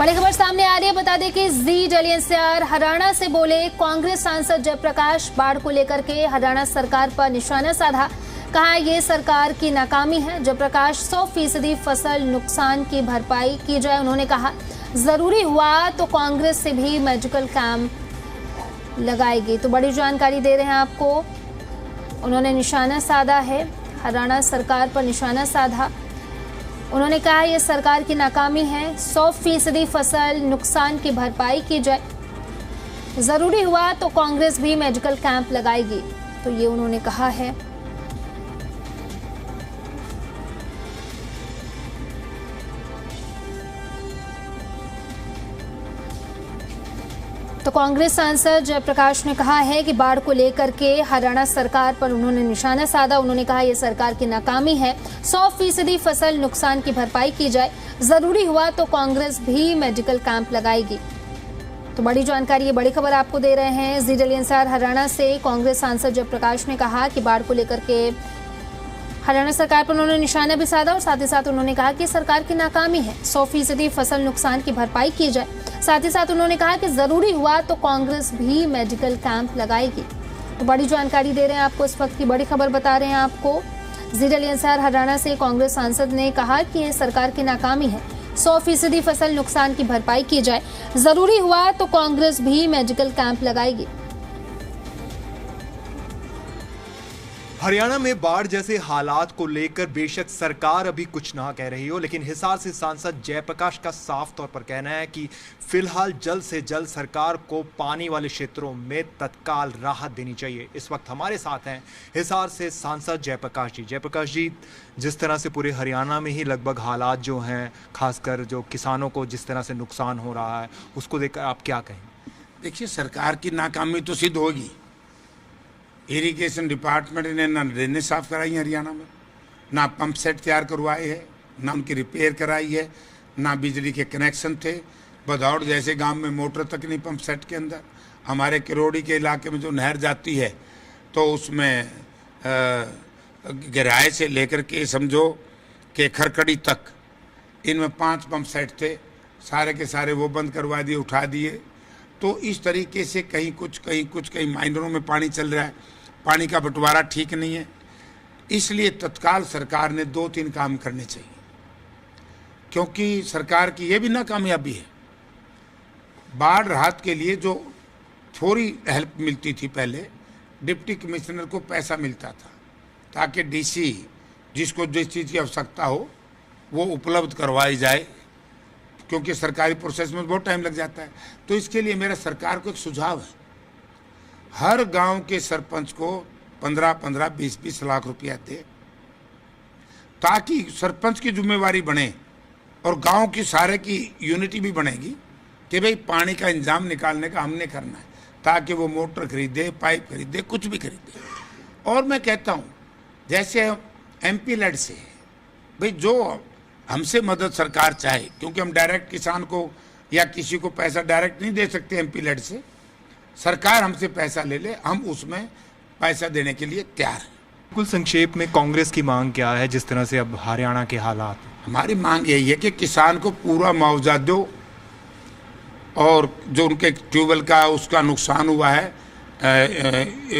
बड़ी खबर सामने आ रही है। बता दें कि जी डेली एनसीआर हरियाणा से बोले कांग्रेस सांसद जयप्रकाश बाढ़ को लेकर के हरियाणा सरकार पर निशाना साधा। कहा ये सरकार की नाकामी है। जयप्रकाश 100% फसल नुकसान की भरपाई की जाए। उन्होंने कहा जरूरी हुआ तो कांग्रेस से भी मेडिकल कैंप लगाएगी। तो बड़ी जानकारी दे रहे हैं आपको। उन्होंने निशाना साधा है, हरियाणा सरकार पर निशाना साधा। उन्होंने कहा यह सरकार की नाकामी है। 100% फसल नुकसान की भरपाई की जाए। जरूरी हुआ तो कांग्रेस भी मेडिकल कैंप लगाएगी। तो ये उन्होंने कहा है। तो कांग्रेस सांसद जयप्रकाश ने कहा है कि बाढ़ को लेकर के हरियाणा सरकार पर उन्होंने निशाना साधा। उन्होंने कहा यह सरकार की नाकामी है। 100% फसल नुकसान की भरपाई की जाए। जरूरी हुआ तो कांग्रेस भी मेडिकल कैंप लगाएगी। तो बड़ी जानकारी, ये बड़ी खबर आपको दे रहे हैं। जी डेली एनसीआर हरियाणा से कांग्रेस सांसद जयप्रकाश ने कहा कि बाढ़ को लेकर के हरियाणा सरकार पर उन्होंने निशाना भी साधा और साथ ही साथ उन्होंने कहा कि सरकार की नाकामी है। 100% फसल नुकसान की भरपाई की जाए। साथ ही साथ उन्होंने कहा कि जरूरी हुआ तो कांग्रेस भी मेडिकल कैंप लगाएगी। तो बड़ी जानकारी दे रहे हैं आपको, इस वक्त की बड़ी खबर बता रहे हैं आपको। जी डेली एनसीआर हरियाणा से कांग्रेस सांसद ने कहा कि ये सरकार की नाकामी है। 100% फसल नुकसान की भरपाई की जाए। जरूरी हुआ तो कांग्रेस भी मेडिकल कैंप लगाएगी। हरियाणा में बाढ़ जैसे हालात को लेकर बेशक सरकार अभी कुछ ना कह रही हो, लेकिन हिसार से सांसद जयप्रकाश का साफ तौर पर कहना है कि फिलहाल जल्द से जल्द सरकार को पानी वाले क्षेत्रों में तत्काल राहत देनी चाहिए। इस वक्त हमारे साथ हैं हिसार से सांसद जयप्रकाश जी। जयप्रकाश जी, जिस तरह से पूरे हरियाणा में ही लगभग हालात जो हैं, खासकर जो किसानों को जिस तरह से नुकसान हो रहा है, उसको देखकर आप क्या कहें? देखिए, सरकार की नाकामी तो सिद्ध होगी। इरिगेशन डिपार्टमेंट ने ना ड्रेनेज साफ कराई है हरियाणा में, ना पंप सेट तैयार करवाए हैं, ना उनकी रिपेयर कराई है, ना बिजली के कनेक्शन थे। बधौड़ जैसे गांव में मोटर तक नहीं पंप सेट के अंदर। हमारे किरोड़ी के इलाके में जो नहर जाती है तो उसमें गहराई से लेकर के समझो कि खरकड़ी तक इनमें 5 पंप सेट थे। सारे के सारे वो बंद करवा दिए, उठा दिए। तो इस तरीके से कहीं कुछ कहीं माइनरों में पानी चल रहा है। पानी का बंटवारा ठीक नहीं है। इसलिए तत्काल सरकार ने 2-3 काम करने चाहिए, क्योंकि सरकार की ये भी नाकामयाबी है। बाढ़ राहत के लिए जो थोड़ी हेल्प मिलती थी पहले, डिप्टी कमिश्नर को पैसा मिलता था ताकि डीसी जिसको जिस चीज़ की आवश्यकता हो वो उपलब्ध करवाई जाए, क्योंकि सरकारी प्रोसेस में बहुत टाइम लग जाता है। तो इसके लिए मेरा सरकार को एक सुझाव है, हर गांव के सरपंच को 15-15, 20-20 लाख रुपया दे, ताकि सरपंच की जिम्मेवारी बने और गांव की सारे की यूनिटी भी बनेगी कि भाई पानी का इंतजाम निकालने का हमने करना है, ताकि वो मोटर खरीदे, पाइप खरीदे, कुछ भी खरीदे। और मैं कहता हूँ जैसे MP लेड से भाई जो हमसे मदद सरकार चाहे, क्योंकि हम डायरेक्ट किसान को या किसी को पैसा डायरेक्ट नहीं दे सकते MP लेड से, सरकार हमसे पैसा ले ले, हम उसमें पैसा देने के लिए तैयार हैं। बिल्कुल संक्षेप में कांग्रेस की मांग क्या है जिस तरह से अब हरियाणा के हालात? हमारी मांग यही है कि किसान को पूरा मुआवजा दो और जो उनके ट्यूबवेल का उसका नुकसान हुआ है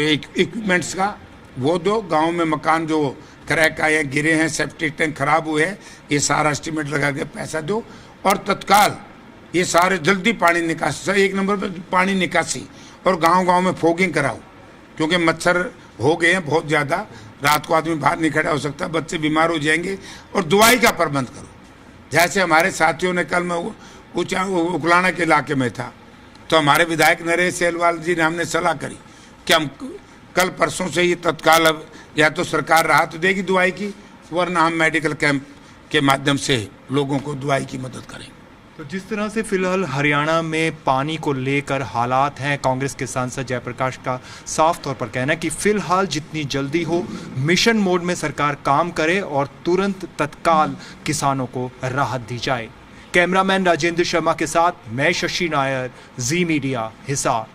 इक्विपमेंट्स का वो दो। गांव में मकान जो क्रैक आए हैं, गिरे हैं, सेप्टिक टैंक खराब हुए हैं, ये सारा एस्टिमेट लगा के पैसा दो और तत्काल ये सारे जल्दी पानी निकासी, 1 नंबर पे पानी निकासी, और गांव-गांव में फोगिंग कराओ, क्योंकि मच्छर हो गए हैं बहुत ज़्यादा। रात को आदमी बाहर नहीं खड़ा हो सकता, बच्चे बीमार हो जाएंगे। और दवाई का प्रबंध करो। जैसे हमारे साथियों ने, कल मैं उकलाना के इलाके में था तो हमारे विधायक नरेश सेलवाल जी ने हमने सलाह करी कि हम कल परसों से ही तत्काल अब या तो सरकार राहत देगी दवाई की, वरना हम मेडिकल कैंप के माध्यम से लोगों को दवाई की मदद करेंगे। तो जिस तरह से फिलहाल हरियाणा में पानी को लेकर हालात हैं, कांग्रेस के सांसद जयप्रकाश का साफ तौर पर कहना है कि फिलहाल जितनी जल्दी हो मिशन मोड में सरकार काम करे और तुरंत तत्काल किसानों को राहत दी जाए। कैमरामैन राजेंद्र शर्मा के साथ मैं शशि नायर, जी मीडिया, हिसार।